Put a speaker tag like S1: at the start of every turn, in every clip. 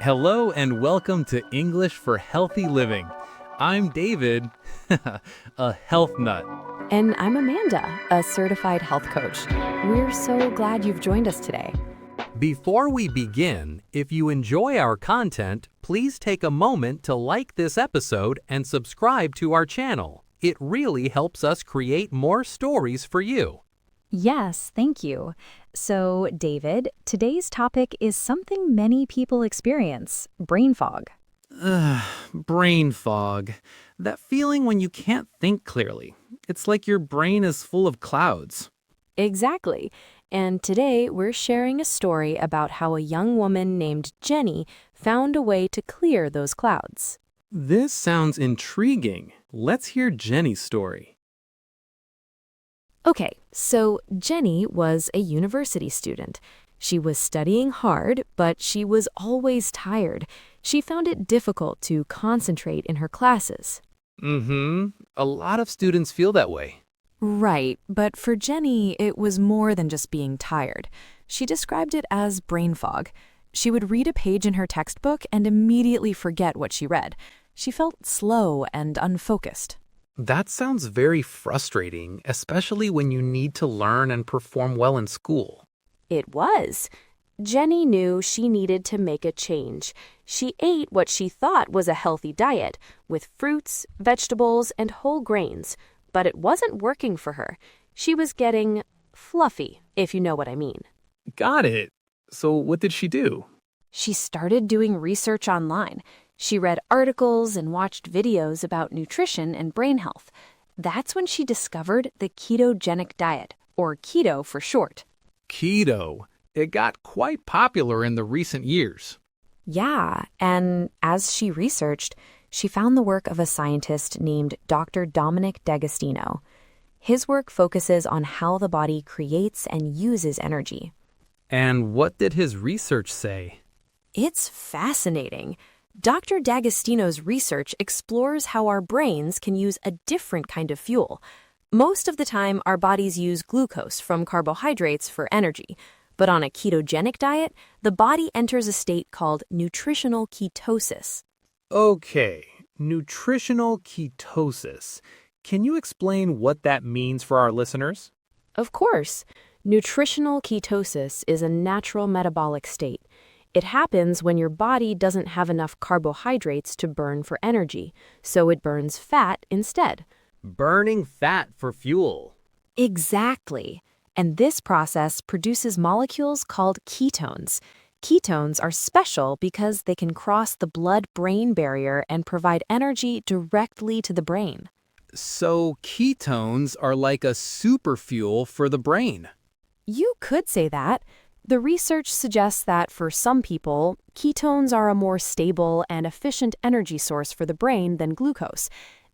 S1: Hello and welcome to English for Healthy Living. I'm David, a health nut.
S2: And I'm Amanda, a certified health coach. We're so glad you've joined us today.
S1: Before we begin, if you enjoy our content, please take a moment to like this episode and subscribe to our channel. It really helps us create more stories for you.
S2: Yes, thank you. So, David, today's topic is something many people experience, brain fog.
S1: Brain fog. That feeling when you can't think clearly. It's like your brain is full of clouds.
S2: Exactly. And today we're sharing a story about how a young woman named Genny found a way to clear those clouds.
S1: This sounds intriguing. Let's hear Jenny's story.
S2: Okay, so Genny was a university student. She was studying hard, but she was always tired. She found it difficult to concentrate in her classes.
S1: A lot of students feel that way.
S2: Right, but for Genny, it was more than just being tired. She described it as brain fog. She would read a page in her textbook and immediately forget what she read. She felt slow and unfocused.
S1: That sounds very frustrating, especially when you need to learn and perform well in school.
S2: It was. Genny knew she needed to make a change. She ate what she thought was a healthy diet, with fruits, vegetables, and whole grains. But it wasn't working for her. She was getting fluffy, if you know what I mean.
S1: Got it. So what did she do?
S2: She started doing research online. She read articles and watched videos about nutrition and brain health. That's when she discovered the ketogenic diet, or keto for short.
S1: Keto. It got quite popular in the recent years.
S2: Yeah, and as she researched, she found the work of a scientist named Dr. Dominic D'Agostino. His work focuses on how the body creates and uses energy.
S1: And what did his research say?
S2: It's fascinating. Dr. D'Agostino's research explores how our brains can use a different kind of fuel. Most of the time, our bodies use glucose from carbohydrates for energy. But on a ketogenic diet, the body enters a state called nutritional ketosis.
S1: Okay, nutritional ketosis. Can you explain what that means for our listeners?
S2: Of course, nutritional ketosis is a natural metabolic state. It happens when your body doesn't have enough carbohydrates to burn for energy, so it burns fat instead.
S1: Burning fat for fuel.
S2: Exactly. And this process produces molecules called ketones. Ketones are special because they can cross the blood-brain barrier and provide energy directly to the brain.
S1: So ketones are like a super fuel for the brain.
S2: You could say that. The research suggests that for some people, ketones are a more stable and efficient energy source for the brain than glucose.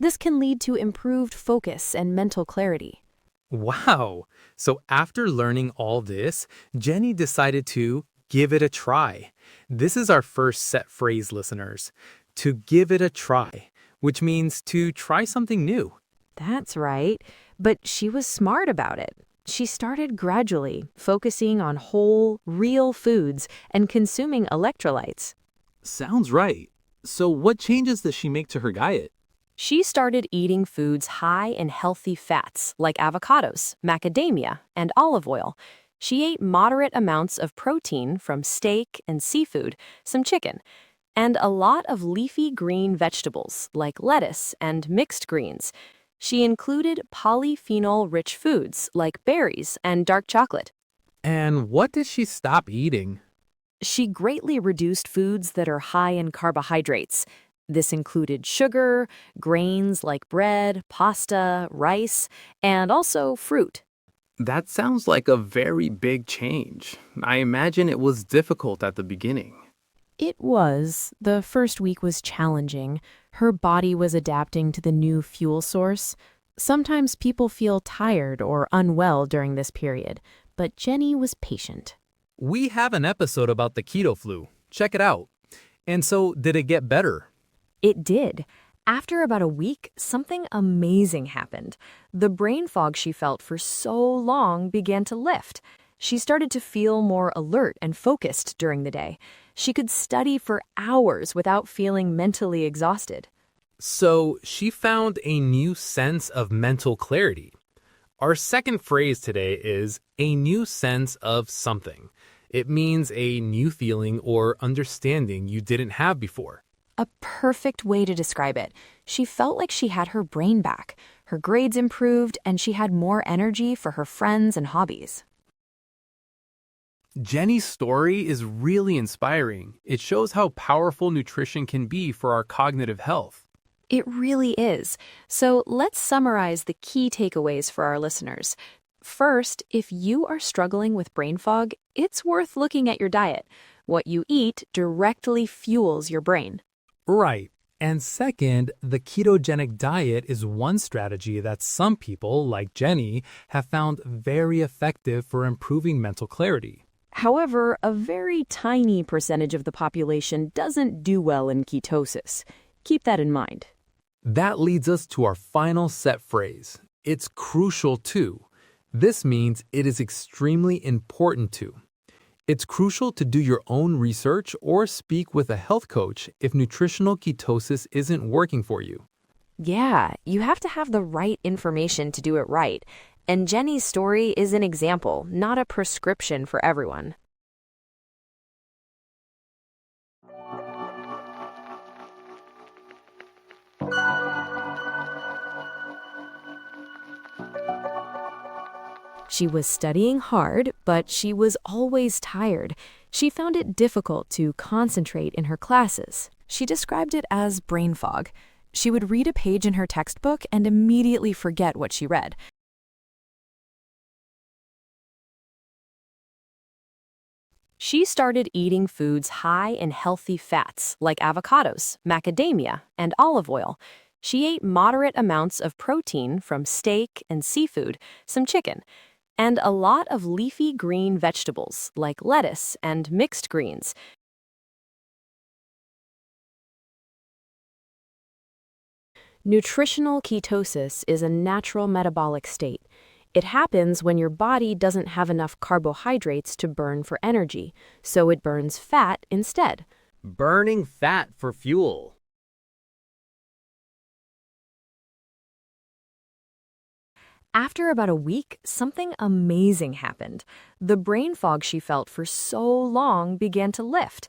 S2: This can lead to improved focus and mental clarity.
S1: Wow! So after learning all this, Jenny decided to give it a try. This is our first set phrase, listeners. To give it a try, which means to try something new.
S2: That's right. But she was smart about it. She started gradually, focusing on whole, real foods and consuming electrolytes.
S1: Sounds right. So what changes does she make to her diet?
S2: She started eating foods high in healthy fats like avocados, macadamia, and olive oil. She ate moderate amounts of protein from steak and seafood, some chicken, and a lot of leafy green vegetables like lettuce and mixed greens. She included polyphenol-rich foods like berries and dark chocolate.
S1: And what did she stop eating?
S2: She greatly reduced foods that are high in carbohydrates. This included sugar, grains like bread, pasta, rice, and also fruit.
S1: That sounds like a very big change. I imagine it was difficult at the beginning.
S2: It was. The first week was challenging. Her body was adapting to the new fuel source. Sometimes people feel tired or unwell during this period, but Genny was patient.
S1: We have an episode about the keto flu. Check it out. And so, did it get better?
S2: It did. After about a week, something amazing happened. The brain fog she felt for so long began to lift. She started to feel more alert and focused during the day. She could study for hours without feeling mentally exhausted.
S1: So she found a new sense of mental clarity. Our second phrase today is a new sense of something. It means a new feeling or understanding you didn't have before.
S2: A perfect way to describe it. She felt like she had her brain back. Her grades improved, and she had more energy for her friends and hobbies.
S1: Jenny's story is really inspiring. It shows how powerful nutrition can be for our cognitive health.
S2: It really is. So let's summarize the key takeaways for our listeners. First, if you are struggling with brain fog, it's worth looking at your diet. What you eat directly fuels your brain.
S1: Right. And second, the ketogenic diet is one strategy that some people, like Jenny, have found very effective for improving mental clarity.
S2: However, a very tiny percentage of the population doesn't do well in ketosis. Keep that in mind.
S1: That leads us to our final set phrase. It's crucial to. This means it is extremely important to. It's crucial to do your own research or speak with a health coach if nutritional ketosis isn't working for you.
S2: Yeah, you have to have the right information to do it right. And Jenny's story is an example, not a prescription for everyone. She was studying hard, but she was always tired. She found it difficult to concentrate in her classes. She described it as brain fog. She would read a page in her textbook and immediately forget what she read. She started eating foods high in healthy fats, like avocados, macadamia, and olive oil. She ate moderate amounts of protein from steak and seafood, some chicken, and a lot of leafy green vegetables, like lettuce and mixed greens. Nutritional ketosis is a natural metabolic state. It happens when your body doesn't have enough carbohydrates to burn for energy, so it burns fat instead.
S1: Burning fat for fuel.
S2: After about a week, something amazing happened. The brain fog she felt for so long began to lift.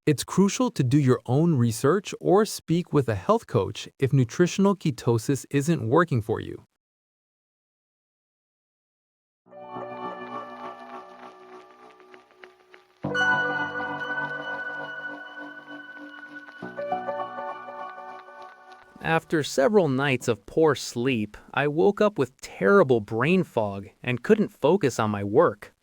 S1: It's crucial to do your own research or speak with a health coach if nutritional ketosis isn't working for you. After several nights of poor sleep, I woke up with terrible brain fog and couldn't focus on my work.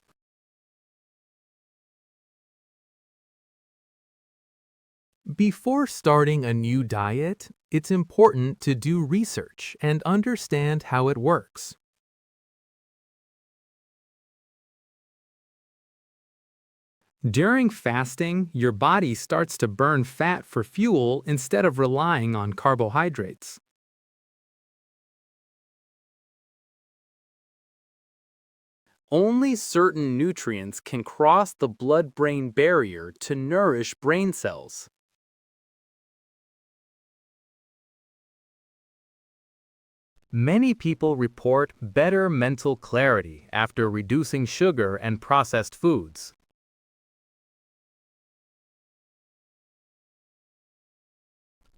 S1: Before starting a new diet, it's important to do research and understand how it works. During fasting, your body starts to burn fat for fuel instead of relying on carbohydrates. Only certain nutrients can cross the blood-brain barrier to nourish brain cells. Many people report better mental clarity after reducing sugar and processed foods.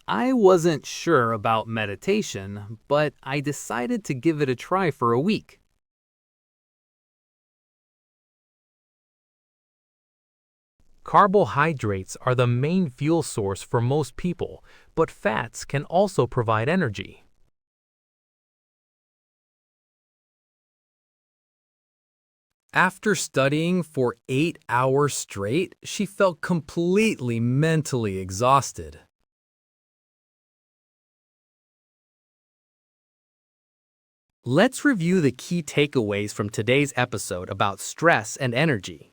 S1: I wasn't sure about meditation, but I decided to give it a try for a week. Carbohydrates are the main fuel source for most people, but fats can also provide energy. After studying for 8 hours straight, she felt completely mentally exhausted. Let's review the key takeaways from today's episode about stress and energy.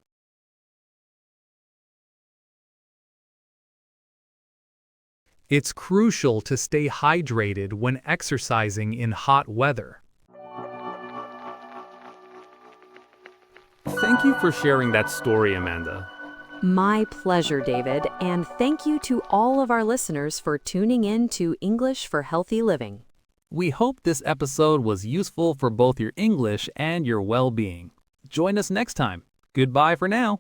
S1: It's crucial to stay hydrated when exercising in hot weather. Thank you for sharing that story, Amanda.
S2: My pleasure, David, and thank you to all of our listeners for tuning in to English for Healthy Living.
S1: We hope this episode was useful for both your English and your well-being. Join us next time. Goodbye for now.